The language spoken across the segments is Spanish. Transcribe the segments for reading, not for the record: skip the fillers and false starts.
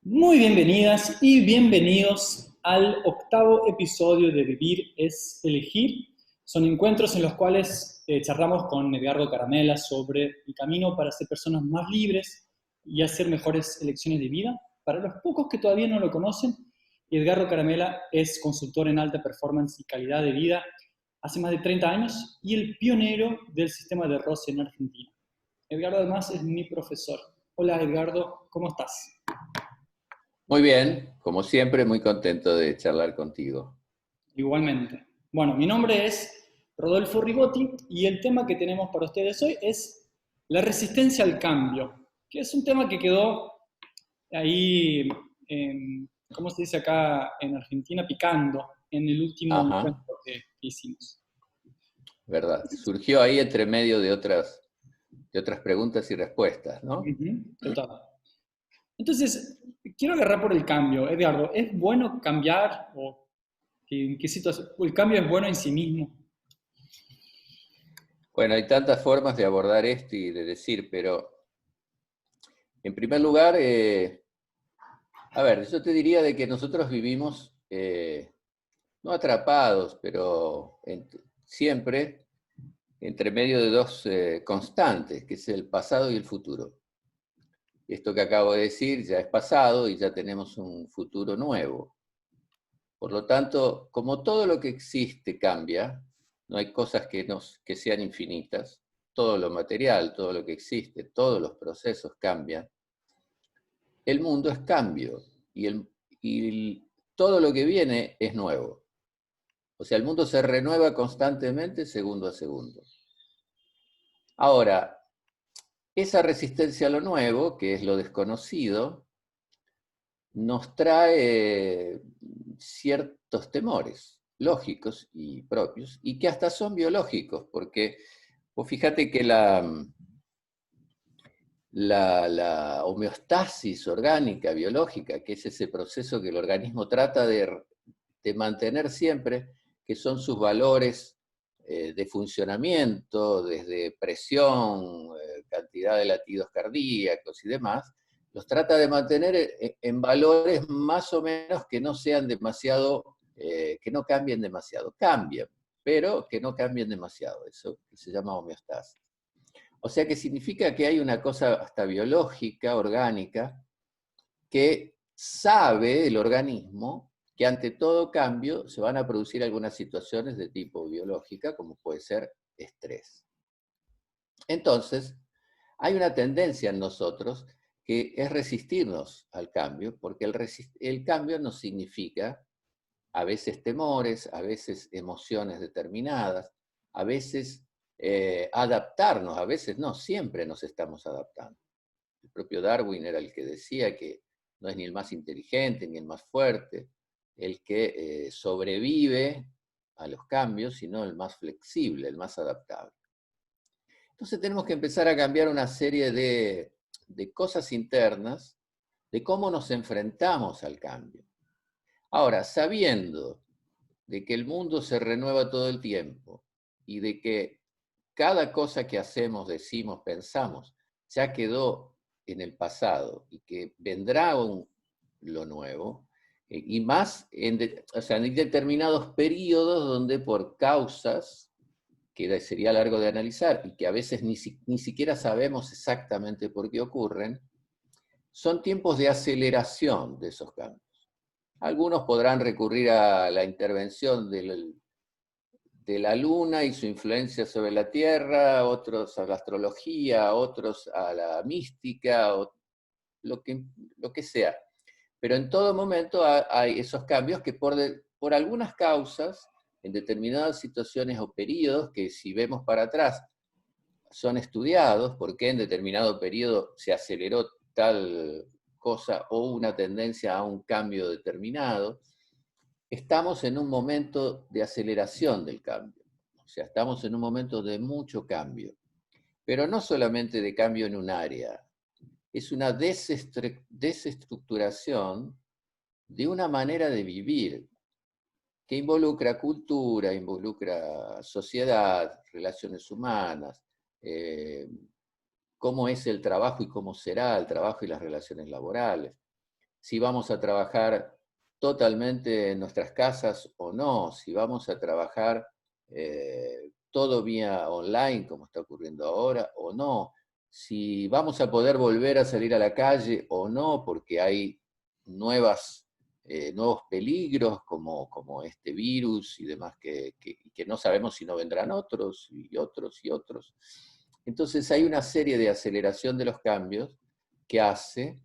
Muy bienvenidas y bienvenidos al octavo episodio de Vivir es Elegir. Son encuentros en los cuales charlamos con Edgardo Caramela sobre el camino para ser personas más libres y hacer mejores elecciones de vida. Para los pocos que todavía no lo conocen, Edgardo Caramela es consultor en alta performance y calidad de vida hace más de 30 años y el pionero del sistema de ROS en Argentina. Edgardo además es mi profesor. Hola Edgardo, ¿cómo estás? Muy bien, como siempre, muy contento de charlar contigo. Igualmente. Bueno, mi nombre es Rodolfo Rigotti y el tema que tenemos para ustedes hoy es la resistencia al cambio, que es un tema que quedó ahí, ¿cómo se dice acá en Argentina? Picando en el último Ajá, encuentro que hicimos. verdad. Surgió ahí entre medio de otras preguntas y respuestas, ¿no? Total. Entonces, quiero agarrar por el cambio. Edgardo, ¿es bueno cambiar o en qué situación? ¿El cambio es bueno en sí mismo? Bueno, hay tantas formas de abordar esto y de decir, pero en primer lugar, a ver, yo te diría de que nosotros vivimos, no atrapados, pero siempre entre medio de dos constantes, que es el pasado y el futuro. Esto que acabo de decir ya es pasado y ya tenemos un futuro nuevo. Por lo tanto, como todo lo que existe cambia, no hay cosas que sean infinitas, todo lo material, todo lo que existe, todos los procesos cambian, el mundo es cambio y todo lo que viene es nuevo. O sea, el mundo se renueva constantemente segundo a segundo. Ahora, esa resistencia a lo nuevo, que es lo desconocido, nos trae ciertos temores lógicos y propios, y que hasta son biológicos, porque vos fíjate que la homeostasis orgánica, biológica, que es ese proceso que el organismo trata de mantener siempre, que son sus valores de funcionamiento, desde presión, cantidad de latidos cardíacos y demás, los trata de mantener en valores más o menos que no sean demasiado, que no cambien demasiado. Cambian, pero que no cambien demasiado. Eso que se llama homeostasis. O sea que significa que hay una cosa hasta biológica, orgánica, que sabe el organismo que ante todo cambio se van a producir algunas situaciones de tipo biológica, como puede ser estrés. Entonces, hay una tendencia en nosotros que es resistirnos al cambio, porque el cambio nos significa a veces temores, a veces emociones determinadas, a veces adaptarnos, a veces no, siempre nos estamos adaptando. El propio Darwin era el que decía que no es ni el más inteligente ni el más fuerte, el que sobrevive a los cambios, sino el más flexible, el más adaptable. Entonces tenemos que empezar a cambiar una serie de cosas internas, de cómo nos enfrentamos al cambio. Ahora, sabiendo de que el mundo se renueva todo el tiempo y de que cada cosa que hacemos, decimos, pensamos, ya quedó en el pasado y que vendrá lo nuevo, y más o sea, en determinados periodos donde por causas que sería largo de analizar y que a veces ni siquiera sabemos exactamente por qué ocurren, son tiempos de aceleración de esos cambios. Algunos podrán recurrir a la intervención de la Luna y su influencia sobre la Tierra, otros a la astrología, otros a la mística, o lo que sea. Pero en todo momento hay esos cambios que por algunas causas, en determinadas situaciones o periodos, que si vemos para atrás son estudiados, porque en determinado periodo se aceleró tal cosa o una tendencia a un cambio determinado, estamos en un momento de aceleración del cambio. O sea, estamos en un momento de mucho cambio. Pero no solamente de cambio en un área, es una desestructuración de una manera de vivir que involucra cultura, involucra sociedad, relaciones humanas, cómo es el trabajo y cómo será el trabajo y las relaciones laborales. si vamos a trabajar totalmente en nuestras casas o no, si vamos a trabajar todo vía online, como está ocurriendo ahora, o no, si vamos a poder volver a salir a la calle o no, porque hay nuevos peligros como este virus y demás, que no sabemos si no vendrán otros y otros y otros. Entonces hay una serie de aceleración de los cambios que hace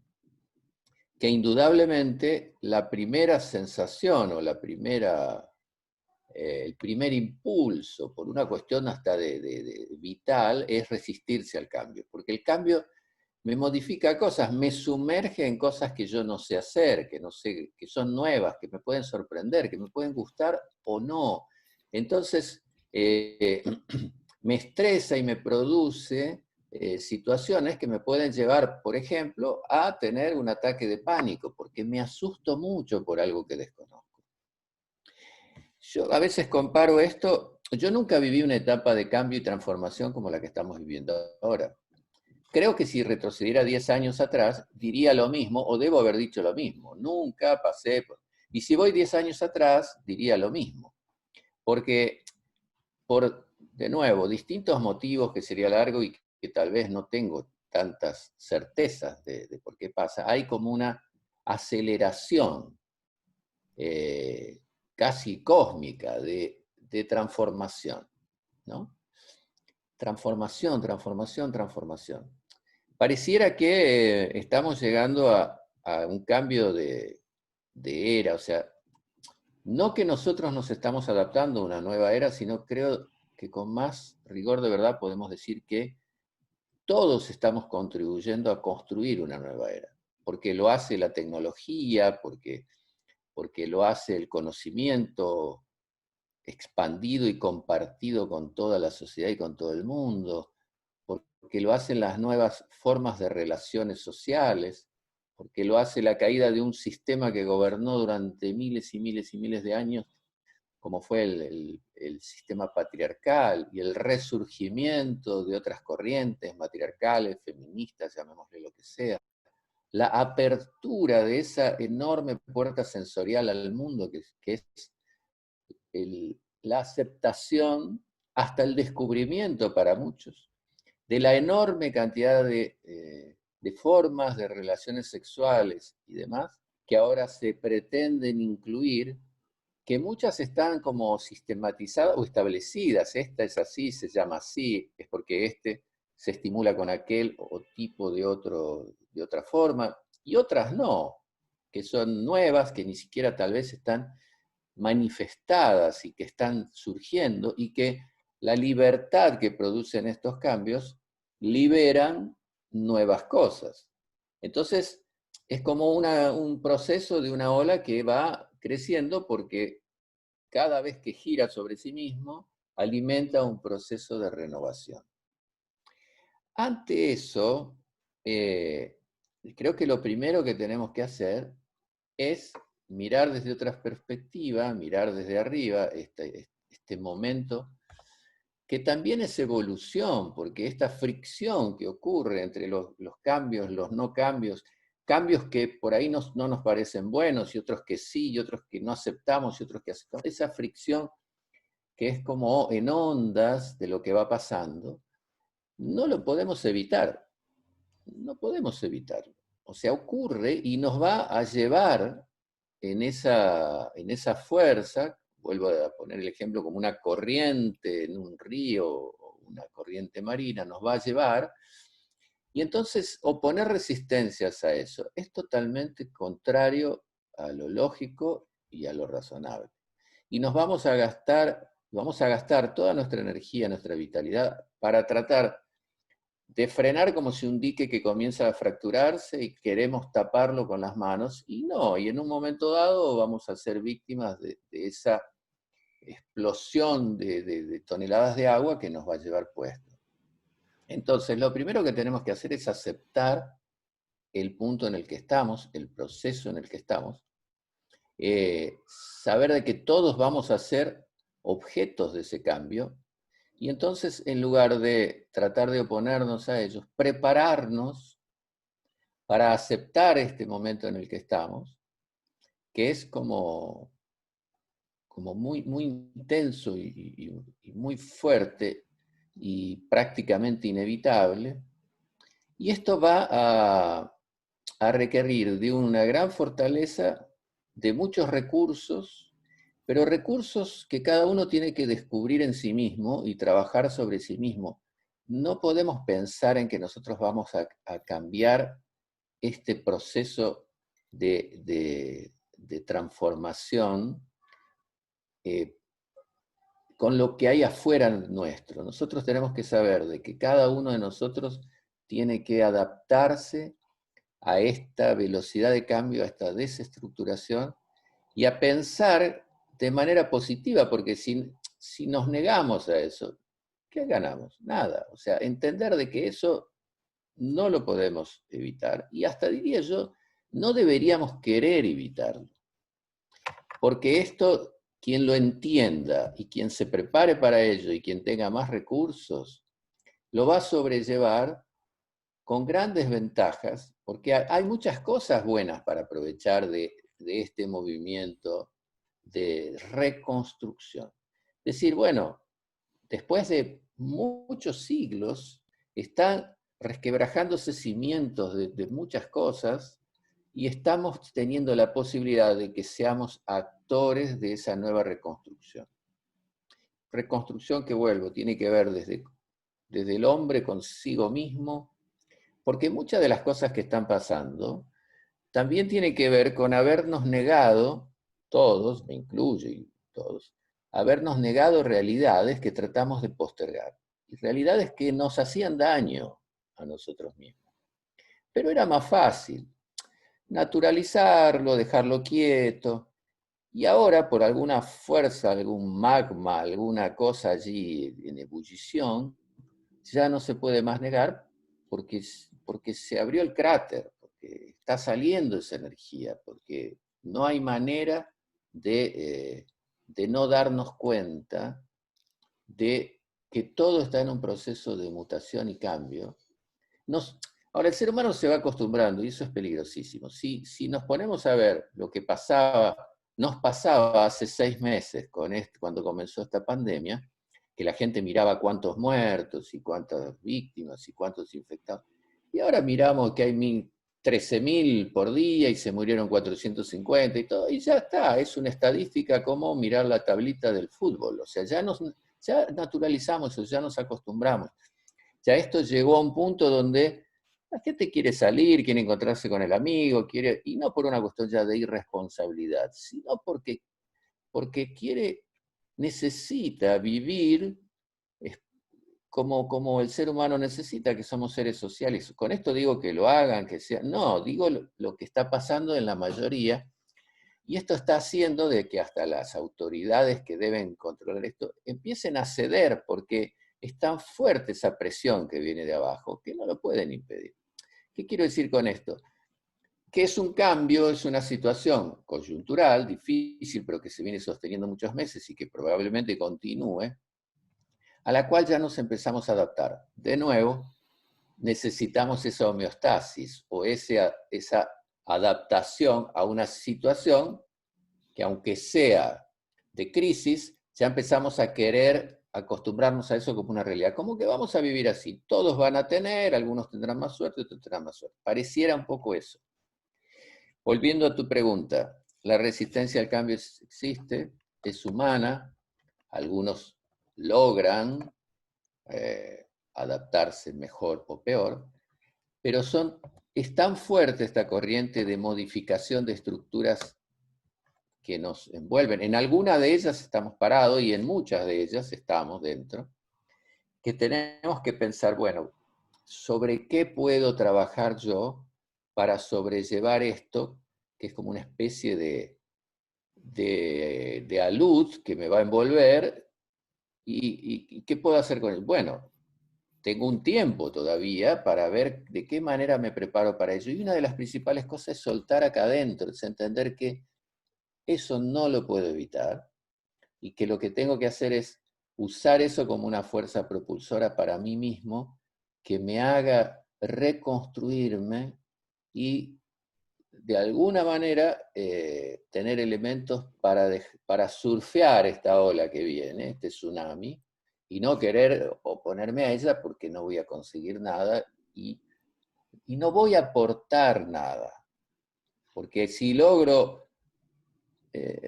que indudablemente la primera sensación o el primer impulso, por una cuestión hasta de vital, es resistirse al cambio, porque el cambio me modifica cosas, me sumerge en cosas que yo no sé hacer, que no sé, que son nuevas, que me pueden sorprender, que me pueden gustar o no. Entonces, me estresa y me produce situaciones que me pueden llevar, por ejemplo, a tener un ataque de pánico, porque me asusto mucho por algo que desconozco. Yo a veces comparo esto, yo nunca viví una etapa de cambio y transformación como la que estamos viviendo ahora. Creo que si retrocediera 10 años atrás, diría lo mismo, o debo haber dicho lo mismo. Nunca pasé Y si voy 10 años atrás, diría lo mismo. Porque, de nuevo, distintos motivos que sería largo y que tal vez no tengo tantas certezas de por qué pasa, hay como una aceleración casi cósmica de transformación, ¿no? Transformación, transformación, transformación. Pareciera que estamos llegando a un cambio de era, o sea, no que nosotros nos estamos adaptando a una nueva era, sino creo que con más rigor de verdad podemos decir que todos estamos contribuyendo a construir una nueva era, porque lo hace la tecnología, porque lo hace el conocimiento expandido y compartido con toda la sociedad y con todo el mundo, porque lo hacen las nuevas formas de relaciones sociales, porque lo hace la caída de un sistema que gobernó durante miles y miles y miles de años, como fue el sistema patriarcal, y el resurgimiento de otras corrientes matriarcales, feministas, llamémosle lo que sea. La apertura de esa enorme puerta sensorial al mundo que es la aceptación hasta el descubrimiento para muchos de la enorme cantidad de formas de relaciones sexuales y demás que ahora se pretenden incluir, que muchas están como sistematizadas o establecidas. Esta es así, se llama así, es porque este se estimula con aquel o tipo de otra forma, y otras no, que son nuevas, que ni siquiera tal vez están manifestadas y que están surgiendo, y que la libertad que producen estos cambios liberan nuevas cosas. Entonces, es como un proceso de una ola que va creciendo porque cada vez que gira sobre sí mismo, alimenta un proceso de renovación. Ante eso, creo que lo primero que tenemos que hacer es mirar desde otra perspectiva, mirar desde arriba este momento, que también es evolución, porque esta fricción que ocurre entre los cambios, los no cambios, cambios que por ahí no nos parecen buenos y otros que sí, y otros que no aceptamos y otros que aceptamos, esa fricción que es como en ondas de lo que va pasando, no lo podemos evitar, no podemos evitarlo. O sea, ocurre y nos va a llevar en esa fuerza, vuelvo a poner el ejemplo como una corriente en un río o una corriente marina, nos va a llevar, y entonces oponer resistencias a eso es totalmente contrario a lo lógico y a lo razonable. Y vamos a gastar toda nuestra energía, nuestra vitalidad, para tratar de frenar como si un dique que comienza a fracturarse y queremos taparlo con las manos, y no, y en un momento dado vamos a ser víctimas de esa explosión de toneladas de agua que nos va a llevar puesto. Entonces, lo primero que tenemos que hacer es aceptar el punto en el que estamos, el proceso en el que estamos, saber de que todos vamos a ser objetos de ese cambio. Y entonces, en lugar de tratar de oponernos a ellos, prepararnos para aceptar este momento en el que estamos, que es como muy, muy intenso y muy fuerte y prácticamente inevitable. Y esto va a requerir de una gran fortaleza, de muchos recursos, pero recursos que cada uno tiene que descubrir en sí mismo y trabajar sobre sí mismo. No podemos pensar en que nosotros vamos a cambiar este proceso de transformación eh, con lo que hay afuera nuestro. Nosotros tenemos que saber de que cada uno de nosotros tiene que adaptarse a esta velocidad de cambio, a esta desestructuración, y a pensar de manera positiva, porque si nos negamos a eso, ¿qué ganamos? Nada. O sea, entender de que eso no lo podemos evitar, y hasta diría yo, no deberíamos querer evitarlo, porque esto, quien lo entienda y quien se prepare para ello y quien tenga más recursos, lo va a sobrellevar con grandes ventajas, porque hay muchas cosas buenas para aprovechar de este movimiento de reconstrucción. Decir, bueno, después de muchos siglos, están resquebrajándose cimientos de muchas cosas y estamos teniendo la posibilidad de que seamos actores de esa nueva reconstrucción. Reconstrucción que vuelvo, tiene que ver desde el hombre consigo mismo, porque muchas de las cosas que están pasando también tiene que ver con habernos negado, todos, me incluye todos, habernos negado realidades que tratamos de postergar, y realidades que nos hacían daño a nosotros mismos. Pero era más fácil naturalizarlo, dejarlo quieto, y ahora por alguna fuerza, algún magma, alguna cosa allí en ebullición, ya no se puede más negar porque se abrió el cráter, porque está saliendo esa energía, porque no hay manera de no darnos cuenta de que todo está en un proceso de mutación y cambio. Ahora, el ser humano se va acostumbrando y eso es peligrosísimo. Si nos ponemos a ver lo que nos pasaba hace 6 meses cuando comenzó esta pandemia, que la gente miraba cuántos muertos y cuántas víctimas y cuántos infectados. Y ahora miramos que hay 13.000 por día y se murieron 450 y todo, y ya está, es una estadística como mirar la tablita del fútbol. O sea, ya naturalizamos eso, ya nos acostumbramos. Ya esto llegó a un punto donde la gente quiere salir, quiere encontrarse con el amigo, y no por una cuestión ya de irresponsabilidad, sino porque necesita vivir como el ser humano necesita, que somos seres sociales. Con esto digo que lo hagan, que sea. No, digo lo que está pasando en la mayoría, y esto está haciendo de que hasta las autoridades que deben controlar esto empiecen a ceder, porque es tan fuerte esa presión que viene de abajo, que no lo pueden impedir. ¿Qué quiero decir con esto? Que es un cambio, es una situación coyuntural, difícil, pero que se viene sosteniendo muchos meses y que probablemente continúe, a la cual ya nos empezamos a adaptar. De nuevo, necesitamos esa homeostasis o esa adaptación a una situación que, aunque sea de crisis, ya empezamos a querer acostumbrarnos a eso como una realidad. ¿Cómo que vamos a vivir así? Todos van a tener, algunos tendrán más suerte, otros tendrán más suerte. Pareciera un poco eso. Volviendo a tu pregunta, la resistencia al cambio existe, es humana, algunos logran adaptarse mejor o peor, pero es tan fuerte esta corriente de modificación de estructuras que nos envuelven. En alguna de ellas estamos parados y en muchas de ellas estamos dentro, que tenemos que pensar, bueno, ¿sobre qué puedo trabajar yo para sobrellevar esto, que es como una especie de alud que me va a envolver? ¿Y qué puedo hacer con él? Bueno, tengo un tiempo todavía para ver de qué manera me preparo para ello. Y una de las principales cosas es soltar acá adentro, es entender que eso no lo puedo evitar y que lo que tengo que hacer es usar eso como una fuerza propulsora para mí mismo que me haga reconstruirme y de alguna manera tener elementos para surfear esta ola que viene, este tsunami, y no querer oponerme a ella porque no voy a conseguir nada y no voy a aportar nada. Porque si logro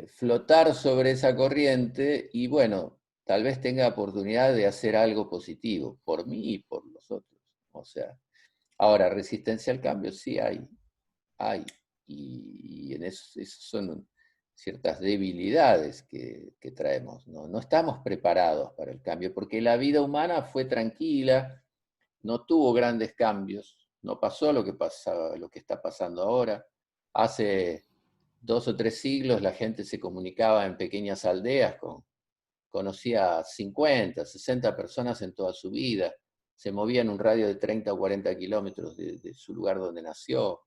flotar sobre esa corriente, y bueno, tal vez tenga oportunidad de hacer algo positivo, por mí y por los otros. O sea, ahora, resistencia al cambio sí hay. Y en eso, son ciertas debilidades que traemos. ¿No? No estamos preparados para el cambio, porque la vida humana fue tranquila, no tuvo grandes cambios, no pasó lo que está pasando ahora. Hace 2 o 3 siglos la gente se comunicaba en pequeñas aldeas, conocía 50, 60 personas en toda su vida, se movía en un radio de 30 o 40 kilómetros de su lugar donde nació.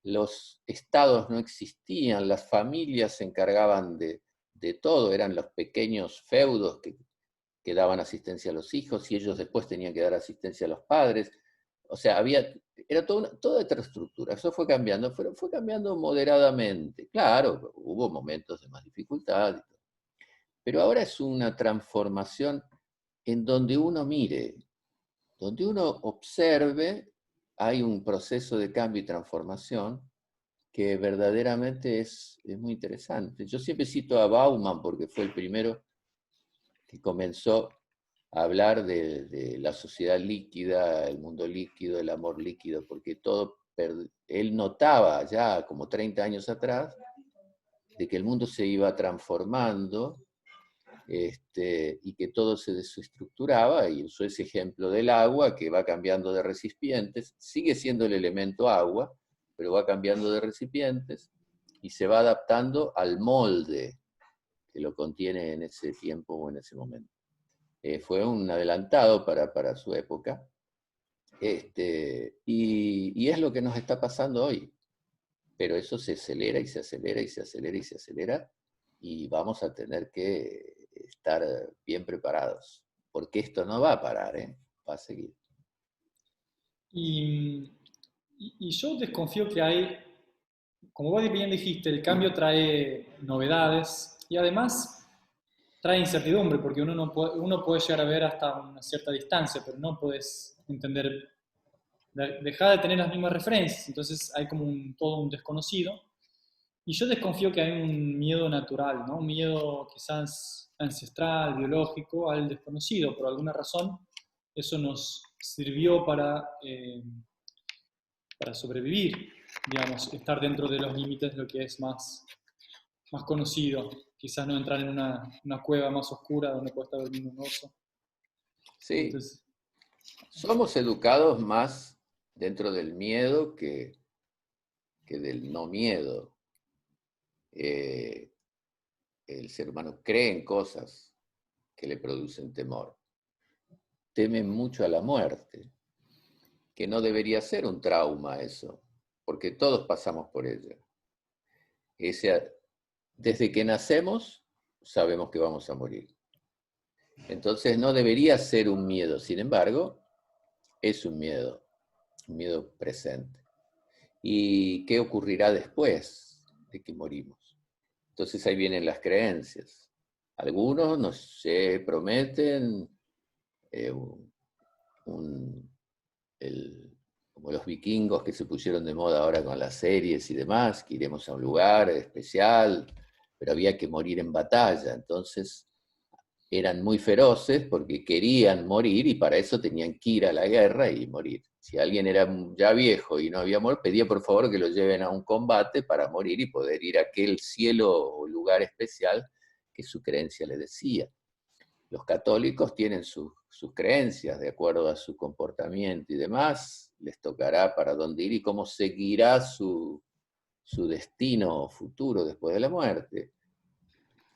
Los estados no existían, las familias se encargaban de todo, eran los pequeños feudos que daban asistencia a los hijos y ellos después tenían que dar asistencia a los padres. O sea, era toda otra estructura. Eso fue cambiando, fue cambiando moderadamente. Claro, hubo momentos de más dificultad, pero ahora es una transformación en donde uno mire, donde uno observe, hay un proceso de cambio y transformación que verdaderamente es muy interesante. Yo siempre cito a Bauman porque fue el primero que comenzó a hablar de la sociedad líquida, el mundo líquido, el amor líquido, porque él notaba ya como 30 años atrás de que el mundo se iba transformando y que todo se desestructuraba, y usó ese ejemplo del agua que va cambiando de recipientes, sigue siendo el elemento agua, pero va cambiando de recipientes y se va adaptando al molde que lo contiene en ese tiempo o en ese momento. Fue un adelantado para su época, y es lo que nos está pasando hoy. Pero eso se acelera y se acelera y se acelera y se acelera, y vamos a tener que estar bien preparados, porque esto no va a parar, va a seguir. Y yo desconfío que hay, como vos bien dijiste, el cambio trae novedades y además trae incertidumbre, porque uno puede llegar a ver hasta una cierta distancia, pero no puedes entender, dejar de tener las mismas referencias, entonces hay como todo un desconocido. Y yo desconfío que hay un miedo natural, ¿no? Un miedo quizás ancestral, biológico, al desconocido. Por alguna razón, eso nos sirvió para sobrevivir, digamos, estar dentro de los límites de lo que es más conocido. Quizás no entrar en una cueva más oscura donde puede estar durmiendo un oso. Sí, Entonces, somos educados más dentro del miedo que del no miedo. El ser humano cree en cosas que le producen temor. Teme mucho a la muerte, que no debería ser un trauma eso, porque todos pasamos por ella. Desde que nacemos sabemos que vamos a morir. Entonces no debería ser un miedo, sin embargo, es un miedo presente. ¿Y qué ocurrirá después de que morimos? Entonces ahí vienen las creencias. Algunos nos prometen como los vikingos que se pusieron de moda ahora con las series y demás, que iremos a un lugar especial, pero había que morir en batalla. Entonces eran muy feroces porque querían morir y para eso tenían que ir a la guerra y morir. Si alguien era ya viejo y no había muerto, pedía por favor que lo lleven a un combate para morir y poder ir a aquel cielo o lugar especial que su creencia le decía. Los católicos tienen sus creencias de acuerdo a su comportamiento y demás, les tocará para dónde ir y cómo seguirá su destino futuro después de la muerte.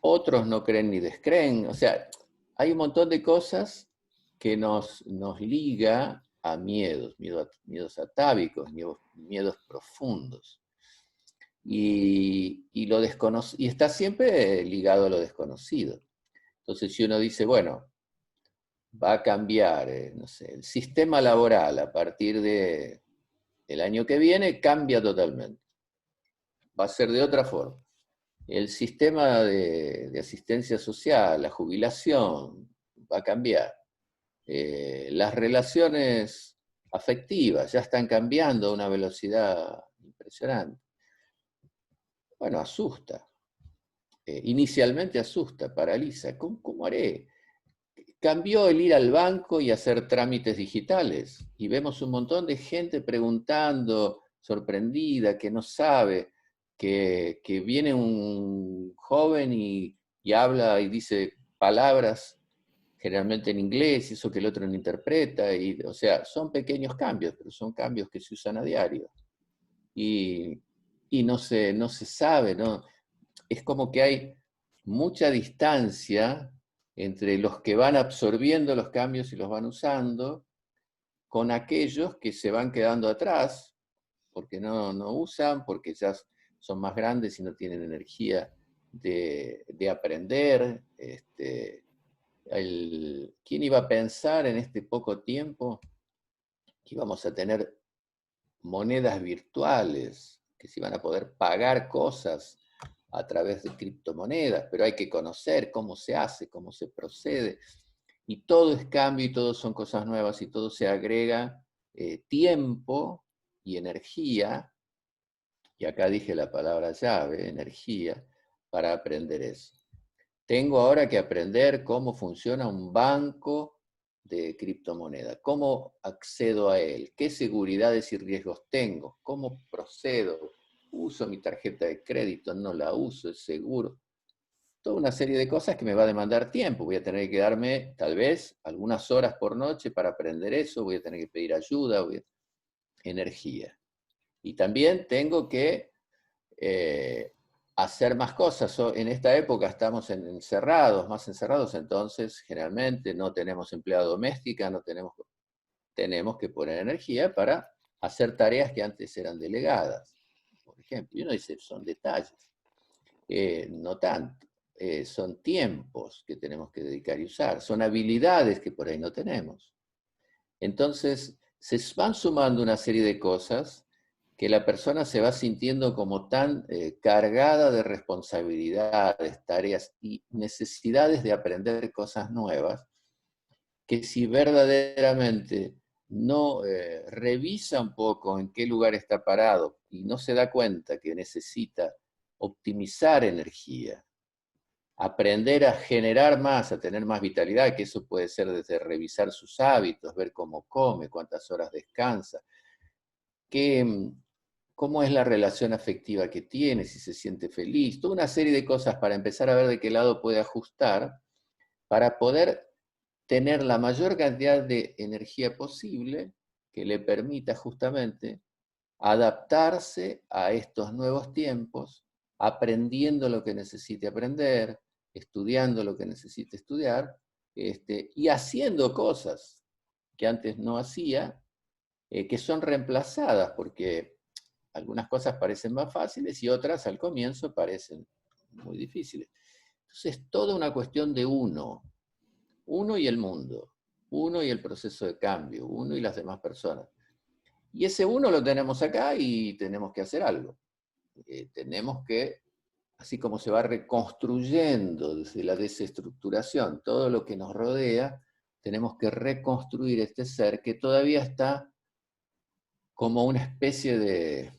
Otros no creen ni descreen, o sea, hay un montón de cosas que nos liga a miedos atávicos, miedos profundos. Y está siempre ligado a lo desconocido. Entonces, si uno dice, bueno, va a cambiar, no sé, el sistema laboral a partir de El año que viene cambia totalmente. Va a ser de otra forma. El sistema de asistencia social, la jubilación, va a cambiar. Las relaciones afectivas ya están cambiando a una velocidad impresionante. Bueno, asusta. Inicialmente asusta, paraliza. ¿Cómo haré? Cambió el ir al banco y hacer trámites digitales. Y vemos un montón de gente preguntando, sorprendida, que no sabe, que viene un joven y habla y dice palabras generalmente en inglés, eso que el otro no interpreta, o sea, son pequeños cambios, pero son cambios que se usan a diario. Y, y no se sabe, ¿no? Es como que hay mucha distancia entre los que van absorbiendo los cambios y los van usando, con aquellos que se van quedando atrás, porque no usan, porque ya son más grandes y no tienen energía de aprender. ¿Quién iba a pensar en este poco tiempo que íbamos a tener monedas virtuales, que se iban a poder pagar cosas a través de criptomonedas? Pero hay que conocer cómo se hace, cómo se procede, y todo es cambio y todo son cosas nuevas y todo se agrega tiempo y energía, y acá dije la palabra llave, energía, para aprender eso. Tengo ahora que aprender cómo funciona un banco de criptomonedas, cómo accedo a él, qué seguridades y riesgos tengo, cómo procedo, uso mi tarjeta de crédito, no la uso, es seguro. Toda una serie de cosas que me va a demandar tiempo. Voy a tener que quedarme tal vez algunas horas por noche para aprender eso, voy a tener que pedir ayuda, energía. Y también tengo que hacer más cosas. En esta época estamos más encerrados, entonces generalmente no tenemos empleada doméstica, tenemos que poner energía para hacer tareas que antes eran delegadas, por ejemplo. Y uno dice, son detalles. No tanto. Son tiempos que tenemos que dedicar y usar, son habilidades que por ahí no tenemos. Entonces, se van sumando una serie de cosas que la persona se va sintiendo como tan cargada de responsabilidades, tareas y necesidades de aprender cosas nuevas, que si verdaderamente no revisa un poco en qué lugar está parado y no se da cuenta que necesita optimizar energía, aprender a generar más, a tener más vitalidad, que eso puede ser desde revisar sus hábitos, ver cómo come, cuántas horas descansa, cómo es la relación afectiva que tiene, si se siente feliz, toda una serie de cosas para empezar a ver de qué lado puede ajustar, para poder tener la mayor cantidad de energía posible que le permita justamente adaptarse a estos nuevos tiempos, aprendiendo lo que necesite aprender, estudiando lo que necesite estudiar, y haciendo cosas que antes no hacía, que son reemplazadas, porque algunas cosas parecen más fáciles y otras al comienzo parecen muy difíciles. Entonces es toda una cuestión de uno y el mundo, uno y el proceso de cambio, uno y las demás personas. Y ese uno lo tenemos acá y tenemos que hacer algo. Tenemos que, así como se va reconstruyendo desde la desestructuración todo lo que nos rodea, tenemos que reconstruir este ser que todavía está como una especie de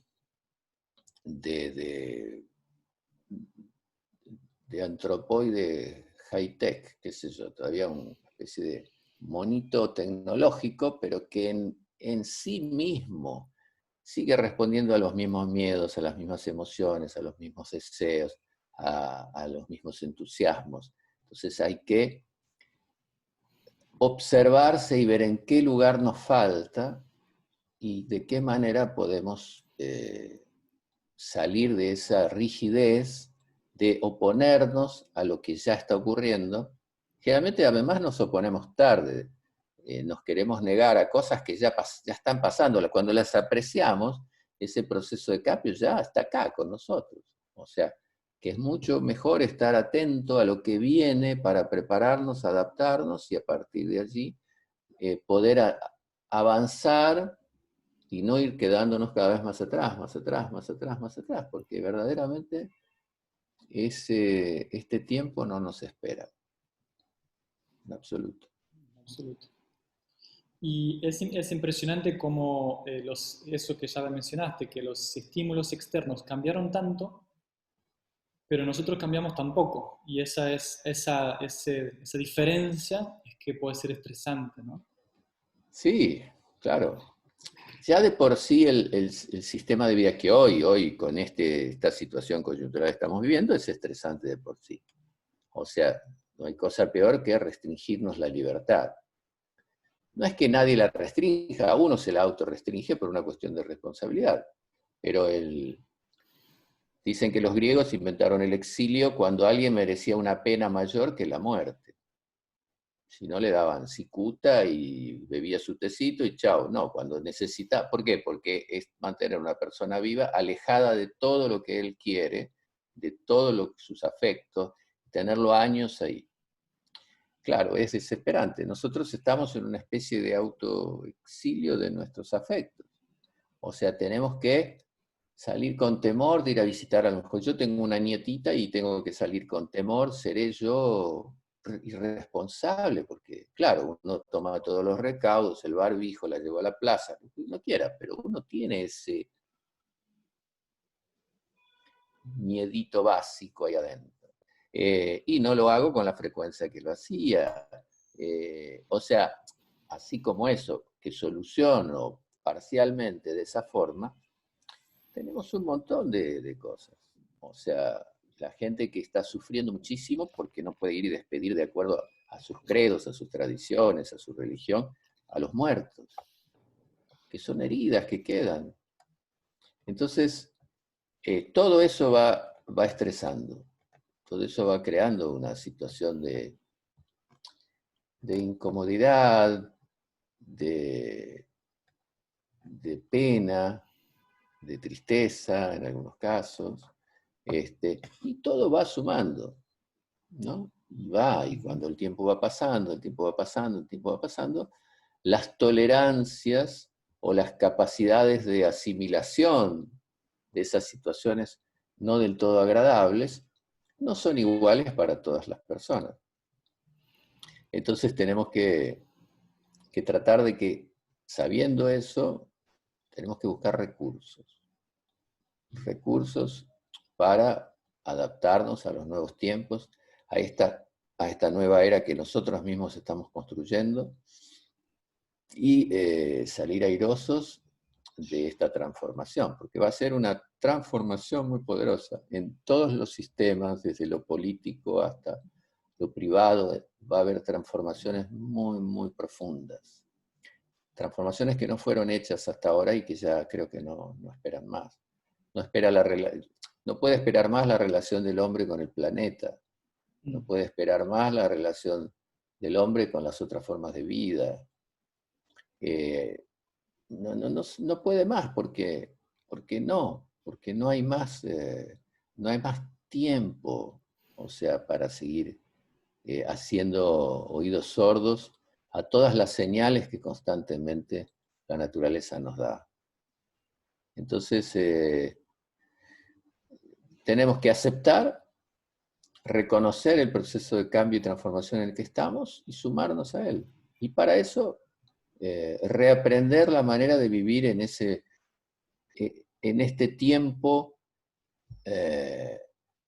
antropoide high-tech, qué sé yo, todavía una especie de monito tecnológico, pero que en sí mismo sigue respondiendo a los mismos miedos, a las mismas emociones, a los mismos deseos, a los mismos entusiasmos. Entonces hay que observarse y ver en qué lugar nos falta y de qué manera podemos salir de esa rigidez de oponernos a lo que ya está ocurriendo. Generalmente además nos oponemos tarde, nos queremos negar a cosas que ya están pasando. Cuando las apreciamos, ese proceso de cambio ya está acá con nosotros. O sea, que es mucho mejor estar atento a lo que viene para prepararnos, adaptarnos y a partir de allí poder avanzar y no ir quedándonos cada vez más atrás, más atrás, más atrás, más atrás, porque verdaderamente este tiempo no nos espera, en absoluto. Absoluto. Y es impresionante cómo eso que ya mencionaste, que los estímulos externos cambiaron tanto, pero nosotros cambiamos tan poco. Y esa diferencia es que puede ser estresante, ¿no? Sí, claro. Ya de por sí el sistema de vida que hoy con esta situación coyuntural que estamos viviendo, es estresante de por sí. O sea, no hay cosa peor que restringirnos la libertad. No es que nadie la restrinja, a uno se la autorrestringe por una cuestión de responsabilidad. Pero dicen que los griegos inventaron el exilio cuando alguien merecía una pena mayor que la muerte. Si no, le daban cicuta y bebía su tecito y chao. No, cuando necesita. ¿Por qué? Porque es mantener a una persona viva alejada de todo lo que él quiere, de todos sus afectos, tenerlo años ahí. Claro, es desesperante. Nosotros estamos en una especie de autoexilio de nuestros afectos. O sea, tenemos que salir con temor de ir a visitar a lo mejor. Yo tengo una nietita y tengo que salir con temor, seré yo irresponsable, porque claro, uno toma todos los recaudos, el barbijo, la lleva a la plaza, lo que uno quiera, pero uno tiene ese miedito básico ahí adentro. Y no lo hago con la frecuencia que lo hacía. O sea, así como eso, que soluciono parcialmente de esa forma, tenemos un montón de cosas. O sea, la gente que está sufriendo muchísimo porque no puede ir y despedir de acuerdo a sus credos, a sus tradiciones, a su religión, a los muertos, que son heridas que quedan. Entonces, todo eso va estresando, todo eso va creando una situación de incomodidad, de, de pena, de tristeza en algunos casos, y todo va sumando, ¿no? Y cuando el tiempo va pasando, el tiempo va pasando, el tiempo va pasando, las tolerancias o las capacidades de asimilación de esas situaciones no del todo agradables no son iguales para todas las personas. Entonces tenemos que tratar de que, sabiendo eso, tenemos que buscar recursos para adaptarnos a los nuevos tiempos, a esta nueva era que nosotros mismos estamos construyendo y salir airosos de esta transformación, porque va a ser una transformación muy poderosa en todos los sistemas, desde lo político hasta lo privado, va a haber transformaciones muy, muy profundas. Transformaciones que no fueron hechas hasta ahora y que ya creo que no esperan más. No puede esperar más la relación del hombre con el planeta, no puede esperar más la relación del hombre con las otras formas de vida. No puede más porque no hay más tiempo, o sea, para seguir haciendo oídos sordos a todas las señales que constantemente la naturaleza nos da. Entonces, tenemos que aceptar, reconocer el proceso de cambio y transformación en el que estamos y sumarnos a él. Y para eso, reaprender la manera de vivir en este tiempo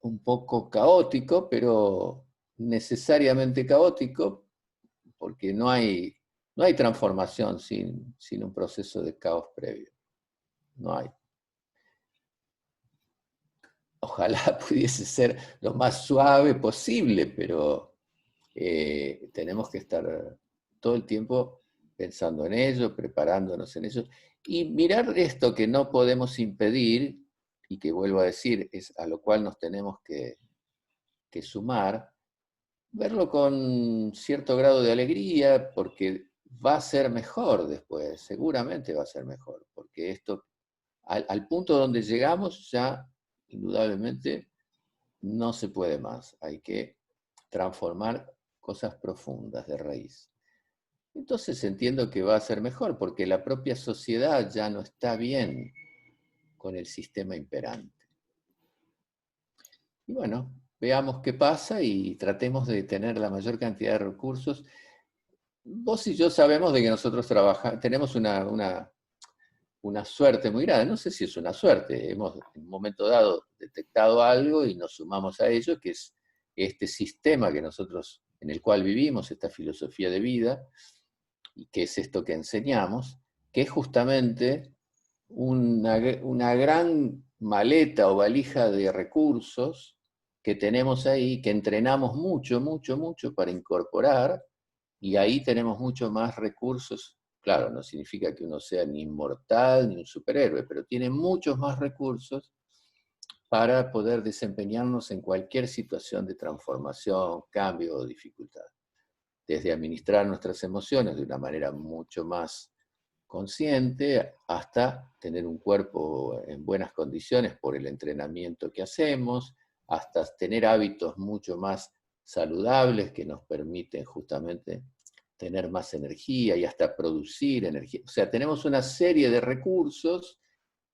un poco caótico, pero necesariamente caótico, porque no hay transformación sin un proceso de caos previo. No hay. Ojalá pudiese ser lo más suave posible, pero tenemos que estar todo el tiempo pensando en ello, preparándonos en ello, y mirar esto que no podemos impedir, y que vuelvo a decir, es a lo cual nos tenemos que sumar, verlo con cierto grado de alegría, porque va a ser mejor después, seguramente va a ser mejor, porque esto, al punto donde llegamos ya, indudablemente, no se puede más. Hay que transformar cosas profundas de raíz. entonces entiendo que va a ser mejor, porque la propia sociedad ya no está bien con el sistema imperante. Y bueno, veamos qué pasa y tratemos de tener la mayor cantidad de recursos. Vos y yo sabemos de que nosotros tenemos una suerte muy grande, no sé si es una suerte, hemos en un momento dado detectado algo y nos sumamos a ello, que es este sistema que nosotros, en el cual vivimos, esta filosofía de vida, y que es esto que enseñamos, que es justamente una gran maleta o valija de recursos que tenemos ahí, que entrenamos mucho, mucho, mucho para incorporar, y ahí tenemos mucho más recursos. Claro, no significa que uno sea ni inmortal ni un superhéroe, pero tiene muchos más recursos para poder desempeñarnos en cualquier situación de transformación, cambio o dificultad. Desde administrar nuestras emociones de una manera mucho más consciente hasta tener un cuerpo en buenas condiciones por el entrenamiento que hacemos, hasta tener hábitos mucho más saludables que nos permiten justamente tener más energía y hasta producir energía. O sea, tenemos una serie de recursos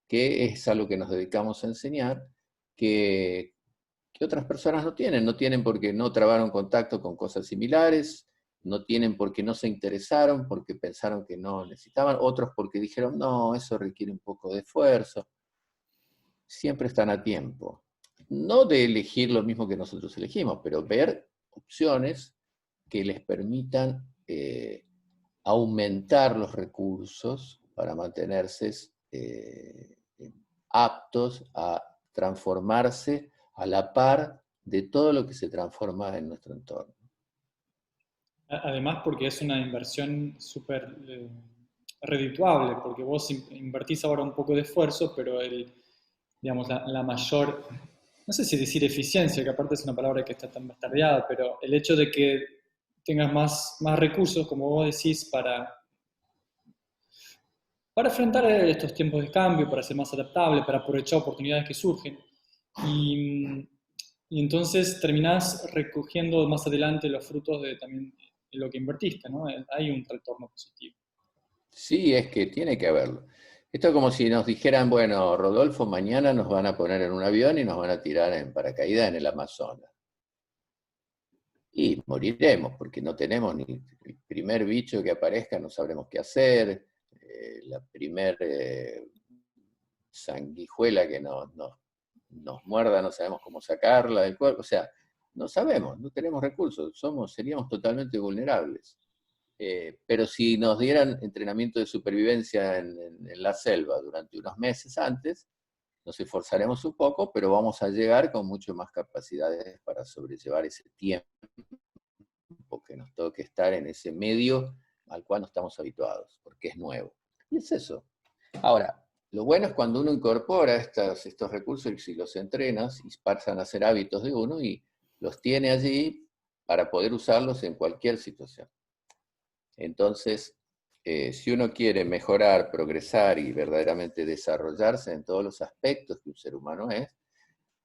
que es a lo que nos dedicamos a enseñar, que otras personas no tienen. No tienen porque no trabaron contacto con cosas similares, no tienen porque no se interesaron, porque pensaron que no necesitaban, otros porque dijeron, no, eso requiere un poco de esfuerzo. Siempre están a tiempo. No de elegir lo mismo que nosotros elegimos, pero ver opciones que les permitan aumentar los recursos para mantenerse aptos a transformarse a la par de todo lo que se transforma en nuestro entorno. Además, porque es una inversión súper redituable, porque vos invertís ahora un poco de esfuerzo, pero digamos, la mayor, no sé si decir eficiencia, que aparte es una palabra que está tan bastardeada, pero el hecho de que tengas más recursos, como vos decís, para enfrentar estos tiempos de cambio, para ser más adaptable, para aprovechar oportunidades que surgen. Y, y entonces terminás recogiendo más adelante los frutos de también de lo que invertiste, ¿no? Hay un retorno positivo. Sí, es que tiene que haberlo. Esto es como si nos dijeran, bueno, Rodolfo, mañana nos van a poner en un avión y nos van a tirar en paracaídas en el Amazonas. Y moriremos, porque no tenemos ni el primer bicho que aparezca, no sabremos qué hacer, la primer sanguijuela que nos muerda, no sabemos cómo sacarla del cuerpo, o sea, no sabemos, no tenemos recursos, seríamos totalmente vulnerables. Pero si nos dieran entrenamiento de supervivencia en la selva durante unos meses antes, nos esforzaremos un poco, pero vamos a llegar con mucho más capacidades para sobrellevar ese tiempo que nos toque estar en ese medio al cual no estamos habituados, porque es nuevo. Y es eso. Ahora, lo bueno es cuando uno incorpora estos recursos y los entrenas y pasan a ser hábitos de uno y los tiene allí para poder usarlos en cualquier situación. Entonces, si uno quiere mejorar, progresar y verdaderamente desarrollarse en todos los aspectos que un ser humano es,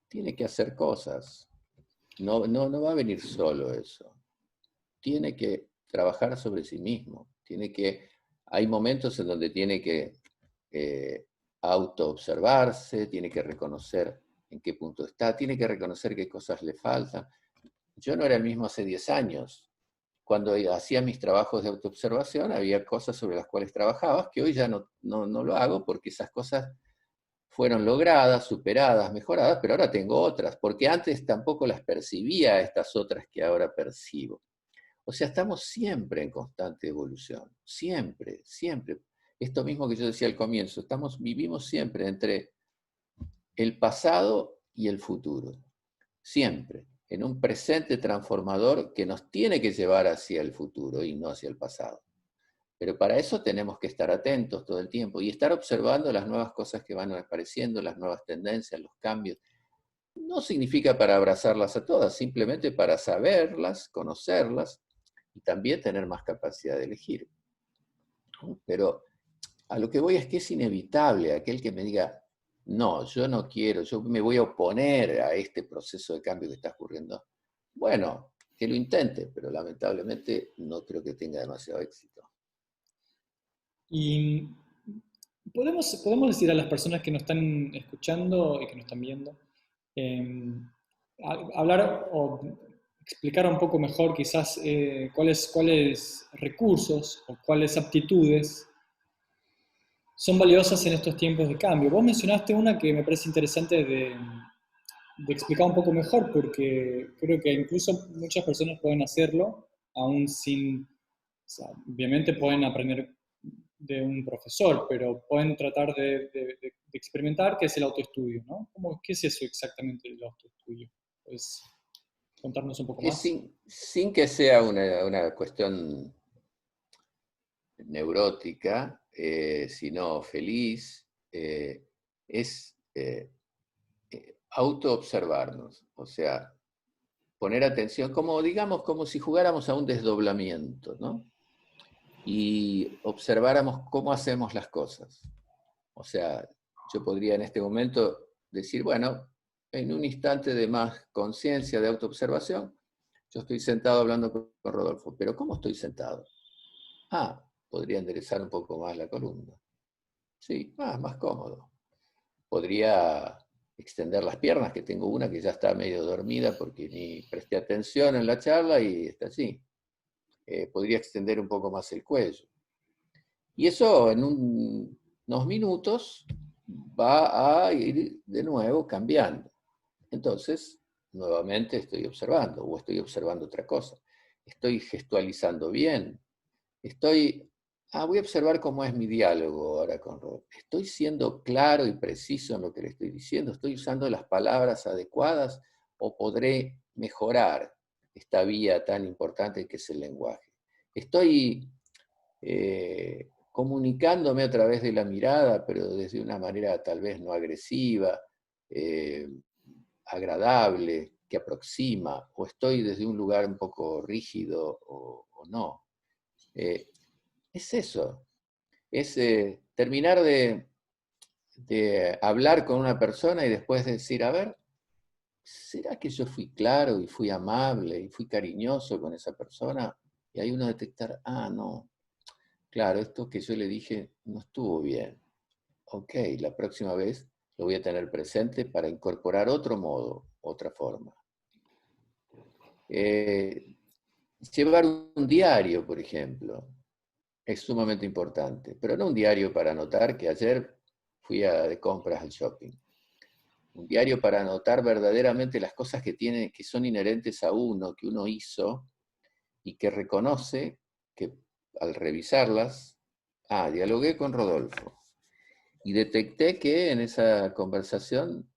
tiene que hacer cosas. No va a venir solo eso. Tiene que trabajar sobre sí mismo. Hay momentos en donde tiene que autoobservarse, tiene que reconocer en qué punto está, tiene que reconocer qué cosas le faltan. Yo no era el mismo hace 10 años. Cuando hacía mis trabajos de autoobservación, había cosas sobre las cuales trabajaba que hoy ya no lo hago porque esas cosas fueron logradas, superadas, mejoradas, pero ahora tengo otras, porque antes tampoco las percibía estas otras que ahora percibo. O sea, estamos siempre en constante evolución, siempre, siempre. Esto mismo que yo decía al comienzo, vivimos siempre entre el pasado y el futuro, siempre, en un presente transformador que nos tiene que llevar hacia el futuro y no hacia el pasado. Pero para eso tenemos que estar atentos todo el tiempo y estar observando las nuevas cosas que van apareciendo, las nuevas tendencias, los cambios. No significa para abrazarlas a todas, simplemente para saberlas, conocerlas y también tener más capacidad de elegir. Pero a lo que voy es que es inevitable aquel que me diga, no, yo no quiero, yo me voy a oponer a este proceso de cambio que está ocurriendo. Bueno, que lo intente, pero lamentablemente no creo que tenga demasiado éxito. Y podemos decir a las personas que nos están escuchando y que nos están viendo, eh, hablar o explicar un poco mejor quizás cuáles recursos o cuáles aptitudes son valiosas en estos tiempos de cambio. Vos mencionaste una que me parece interesante de explicar un poco mejor, porque creo que incluso muchas personas pueden hacerlo, aún sin, o sea, obviamente pueden aprender de un profesor, pero pueden tratar de experimentar, que es el autoestudio, ¿no? ¿Qué es eso exactamente el autoestudio? ¿Puedes contarnos un poco Es más? sin que sea una cuestión neurótica, sino feliz, es autoobservarnos, o sea, poner atención, como digamos, como si jugáramos a un desdoblamiento, ¿no? Y observáramos cómo hacemos las cosas. O sea, yo podría en este momento decir, bueno, en un instante de más conciencia, de autoobservación, yo estoy sentado hablando con Rodolfo, pero ¿cómo estoy sentado? Ah, podría enderezar un poco más la columna. Sí, más cómodo. Podría extender las piernas, que tengo una que ya está medio dormida porque ni presté atención en la charla y está así. Podría extender un poco más el cuello. Y eso en unos minutos va a ir de nuevo cambiando. Entonces, nuevamente estoy observando o estoy observando otra cosa. Estoy gestualizando bien. Voy a observar cómo es mi diálogo ahora con Rob. ¿Estoy siendo claro y preciso en lo que le estoy diciendo? ¿Estoy usando las palabras adecuadas o podré mejorar esta vía tan importante que es el lenguaje? ¿Estoy comunicándome a través de la mirada, pero desde una manera tal vez no agresiva, eh, agradable, que aproxima, o estoy desde un lugar un poco rígido o no? Eh, es eso, es terminar de hablar con una persona y después decir, a ver, ¿será que yo fui claro y fui amable y fui cariñoso con esa persona? Y ahí uno detectar, no, claro, esto que yo le dije no estuvo bien. Ok, la próxima vez lo voy a tener presente para incorporar otro modo, otra forma. Eh, Llevar un diario, por ejemplo, es sumamente importante, pero no un diario para anotar que ayer fui de compras al shopping. Un diario para anotar verdaderamente las cosas que son inherentes a uno, que uno hizo y que reconoce que al revisarlas, dialogué con Rodolfo y detecté que en esa conversación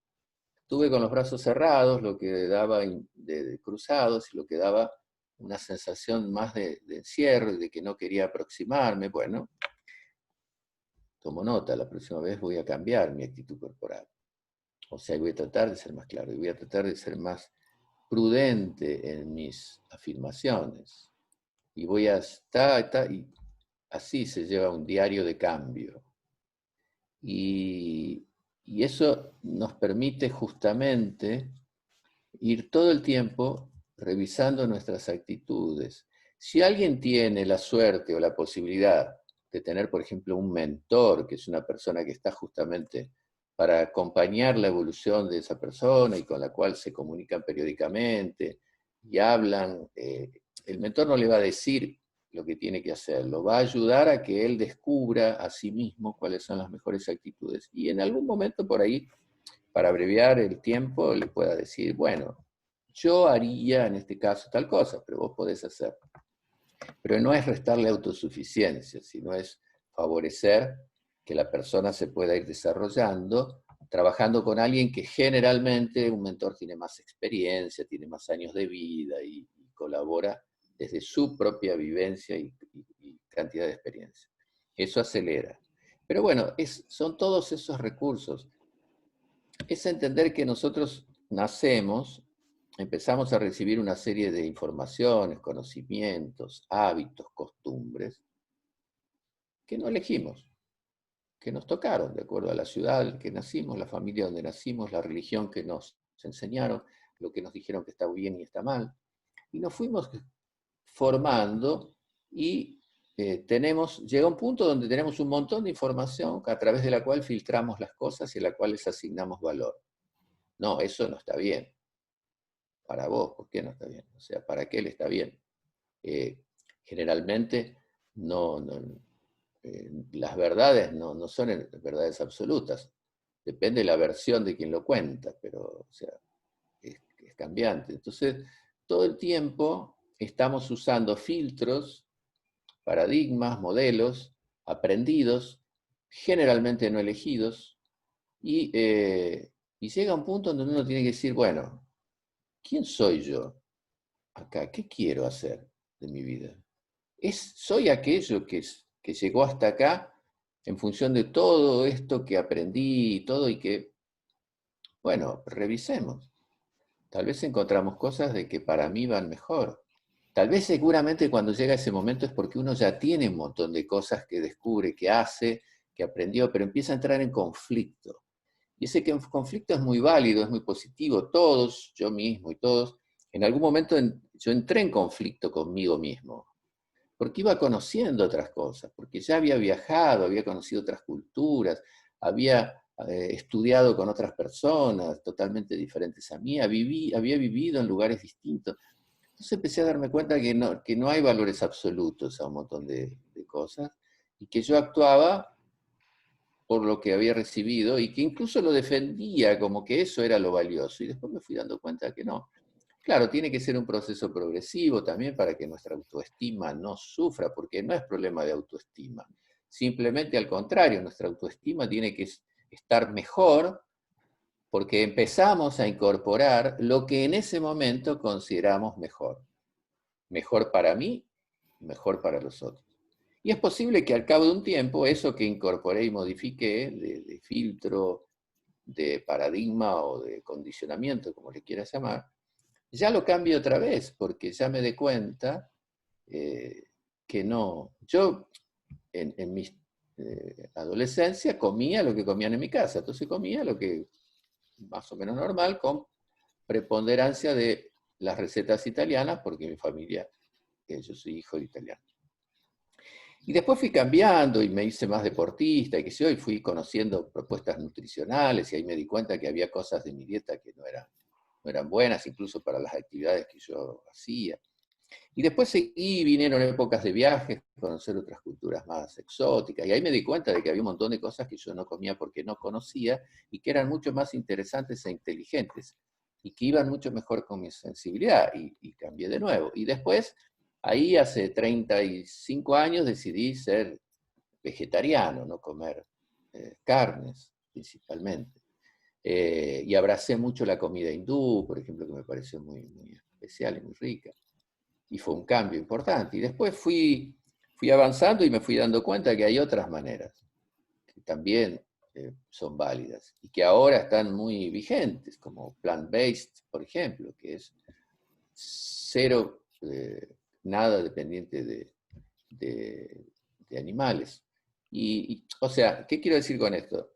estuve con los brazos cerrados, lo que daba de cruzados y lo que daba una sensación más de encierro y de que no quería aproximarme. Bueno, tomo nota, la próxima vez voy a cambiar mi actitud corporal. O sea, voy a tratar de ser más claro y voy a tratar de ser más prudente en mis afirmaciones. Y voy a estar, y así se lleva un diario de cambio. Y, y eso nos permite justamente ir todo el tiempo revisando nuestras actitudes. Si alguien tiene la suerte o la posibilidad de tener, por ejemplo, un mentor, que es una persona que está justamente para acompañar la evolución de esa persona y con la cual se comunican periódicamente y hablan, el mentor no le va a decir lo que tiene que hacer, lo va a ayudar a que él descubra a sí mismo cuáles son las mejores actitudes. Y en algún momento por ahí, para abreviar el tiempo, le pueda decir, bueno, yo haría en este caso tal cosa, pero vos podés hacer. Pero no es restarle autosuficiencia, sino es favorecer que la persona se pueda ir desarrollando, trabajando con alguien que generalmente un mentor tiene más experiencia, tiene más años de vida y colabora desde su propia vivencia y cantidad de experiencia. Eso acelera. Pero bueno, son todos esos recursos. Es entender que nosotros nacemos, empezamos a recibir una serie de informaciones, conocimientos, hábitos, costumbres, que no elegimos, que nos tocaron, de acuerdo a la ciudad en que nacimos, la familia donde nacimos, la religión que nos enseñaron, lo que nos dijeron que está bien y está mal. Y nos fuimos formando y llega un punto donde tenemos un montón de información a través de la cual filtramos las cosas y a la cual les asignamos valor. No, eso no está bien. Para vos, ¿por qué no está bien? O sea, ¿para qué le está bien? Generalmente las verdades no son verdades absolutas. Depende de la versión de quien lo cuenta, pero o sea, es cambiante. Entonces, todo el tiempo estamos usando filtros, paradigmas, modelos, aprendidos, generalmente no elegidos, y llega un punto donde uno tiene que decir, bueno, ¿quién soy yo acá? ¿Qué quiero hacer de mi vida? ¿Soy aquello que llegó hasta acá en función de todo esto que aprendí y todo y que, bueno, revisemos? Tal vez encontramos cosas de que para mí van mejor. Tal vez seguramente cuando llega ese momento es porque uno ya tiene un montón de cosas que descubre, que hace, que aprendió, pero empieza a entrar en conflicto. Y ese conflicto es muy válido, es muy positivo. Todos, yo mismo y todos, en algún momento yo entré en conflicto conmigo mismo, porque iba conociendo otras cosas, porque ya había viajado, había conocido otras culturas, había estudiado con otras personas totalmente diferentes a mí, había vivido en lugares distintos. Entonces empecé a darme cuenta que no hay valores absolutos a un montón de cosas, y que yo actuaba por lo que había recibido, y que incluso lo defendía como que eso era lo valioso, y después me fui dando cuenta que no. Claro, tiene que ser un proceso progresivo también para que nuestra autoestima no sufra, porque no es problema de autoestima. Simplemente al contrario, nuestra autoestima tiene que estar mejor porque empezamos a incorporar lo que en ese momento consideramos mejor. Mejor para mí, mejor para los otros. Y es posible que al cabo de un tiempo eso que incorporé y modifiqué, de filtro, de paradigma o de condicionamiento, como le quieras llamar, ya lo cambio otra vez, porque ya me di cuenta que no. Yo en mi adolescencia comía lo que comían en mi casa, entonces comía lo que más o menos normal, con preponderancia de las recetas italianas, porque mi familia, yo soy hijo de italiano. Y después fui cambiando y me hice más deportista y qué sé yo, y fui conociendo propuestas nutricionales, y ahí me di cuenta que había cosas de mi dieta que no eran buenas, incluso para las actividades que yo hacía. Y después seguí, vinieron épocas de viajes, conocer otras culturas más exóticas, y ahí me di cuenta de que había un montón de cosas que yo no comía porque no conocía, y que eran mucho más interesantes e inteligentes, y que iban mucho mejor con mi sensibilidad, y cambié de nuevo. Y después, ahí hace 35 años decidí ser vegetariano, no comer carnes principalmente. Y abracé mucho la comida hindú, por ejemplo, que me pareció muy especial y muy rica. Y fue un cambio importante. Y después fui avanzando y me fui dando cuenta que hay otras maneras que también son válidas y que ahora están muy vigentes, como plant-based, por ejemplo, que es cero, nada dependiente de animales. O sea, ¿qué quiero decir con esto?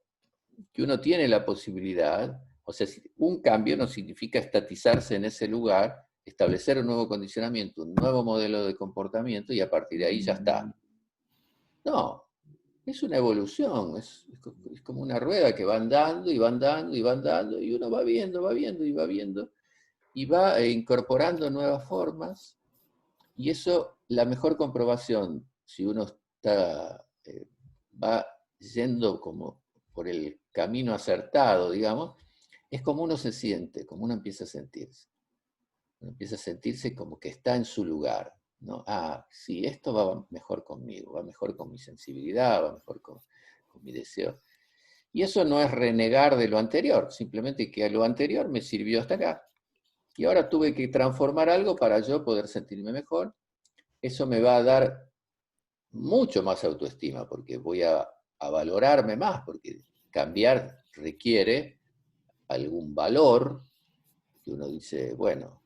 Que uno tiene la posibilidad, o sea, un cambio no significa estatizarse en ese lugar, establecer un nuevo condicionamiento, un nuevo modelo de comportamiento, y a partir de ahí ya está. No, es una evolución, es como una rueda que va andando y va andando y va andando, y uno va viendo, va viendo y va viendo, y va incorporando nuevas formas, y eso, la mejor comprobación, si uno va yendo como por el camino acertado, digamos, es como uno se siente, como uno empieza a sentirse. Uno empieza a sentirse como que está en su lugar, ¿no? Ah, sí, esto va mejor conmigo, va mejor con mi sensibilidad, va mejor con mi deseo. Y eso no es renegar de lo anterior, simplemente que lo anterior me sirvió hasta acá. Y ahora tuve que transformar algo para yo poder sentirme mejor. Eso me va a dar mucho más autoestima, porque voy a valorarme más, porque cambiar requiere algún valor, que uno dice, bueno,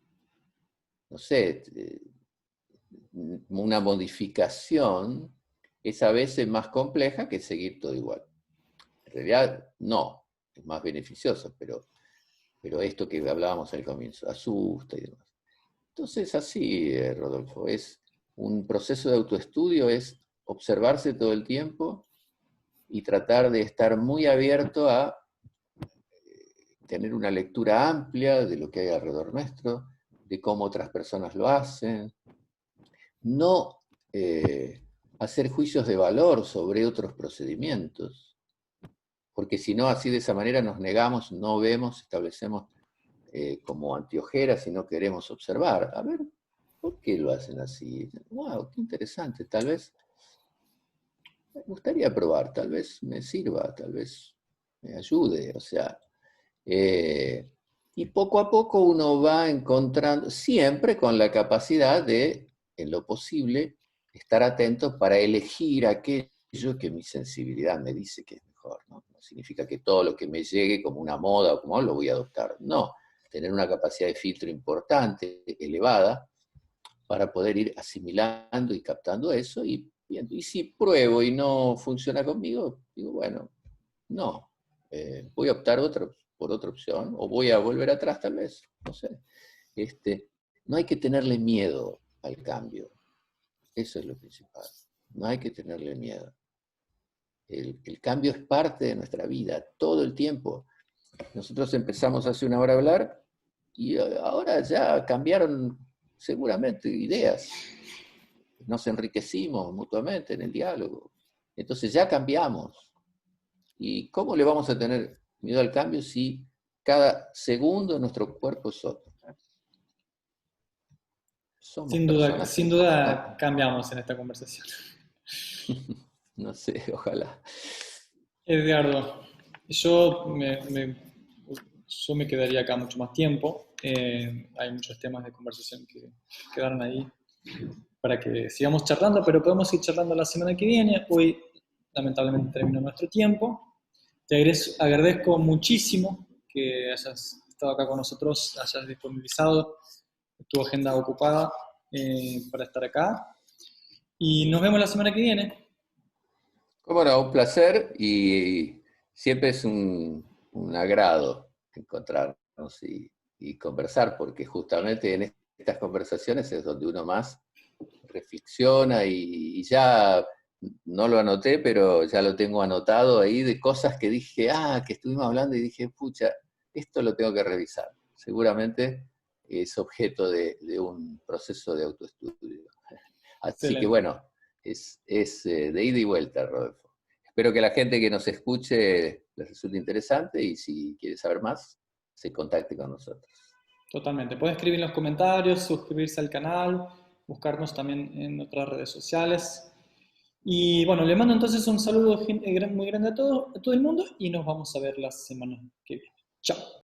no sé, una modificación es a veces más compleja que seguir todo igual. En realidad, no, es más beneficioso, pero esto que hablábamos al comienzo, asusta y demás. Entonces, así, Rodolfo, es un proceso de autoestudio, es observarse todo el tiempo y tratar de estar muy abierto a tener una lectura amplia de lo que hay alrededor nuestro, de cómo otras personas lo hacen, no hacer juicios de valor sobre otros procedimientos, porque si no, así de esa manera nos negamos, no vemos, establecemos como anteojeras y no queremos observar. A ver, ¿por qué lo hacen así? ¡Wow! ¡Qué interesante! Tal vez me gustaría probar, tal vez me sirva, tal vez me ayude, o sea. Y poco a poco uno va encontrando, siempre con la capacidad de, en lo posible, estar atento para elegir aquello que mi sensibilidad me dice que es mejor, ¿no? No significa que todo lo que me llegue como una moda o como lo voy a adoptar, no. Tener una capacidad de filtro importante, elevada, para poder ir asimilando y captando eso y viendo. Y si pruebo y no funciona conmigo, digo, bueno, no, voy a optar por otra opción, o voy a volver atrás tal vez, no sé. No hay que tenerle miedo al cambio, eso es lo principal, no hay que tenerle miedo. El cambio es parte de nuestra vida, todo el tiempo. Nosotros empezamos hace una hora a hablar, y ahora ya cambiaron seguramente ideas. Nos enriquecimos mutuamente en el diálogo. Entonces ya cambiamos. ¿Y cómo le vamos a tener miedo al cambio si cada segundo nuestro cuerpo es otro? Somos personas Sin que duda cambiamos en esta conversación. no sé, ojalá. Edgardo, yo yo me quedaría acá mucho más tiempo. Hay muchos temas de conversación que quedaron ahí para que sigamos charlando, pero podemos ir charlando la semana que viene. Hoy, lamentablemente, terminó nuestro tiempo. Te agradezco muchísimo que hayas estado acá con nosotros, hayas disponibilizado tu agenda ocupada para estar acá. Y nos vemos la semana que viene. Cómo no, un placer y siempre es un agrado encontrarnos y conversar, porque justamente en estas conversaciones es donde uno más reflexiona y ya no lo anoté, pero ya lo tengo anotado ahí de cosas que dije, que estuvimos hablando y dije, pucha, esto lo tengo que revisar. Seguramente es objeto de un proceso de autoestudio. Así que Excelente. bueno, es de ida y vuelta, Rodolfo. Espero que la gente que nos escuche les resulte interesante y si quiere saber más, se contacte con nosotros. Totalmente. Pueden escribir en los comentarios, suscribirse al canal, buscarnos también en otras redes sociales. Y bueno, le mando entonces un saludo muy grande a todo el mundo y nos vamos a ver la semana que viene. Chao.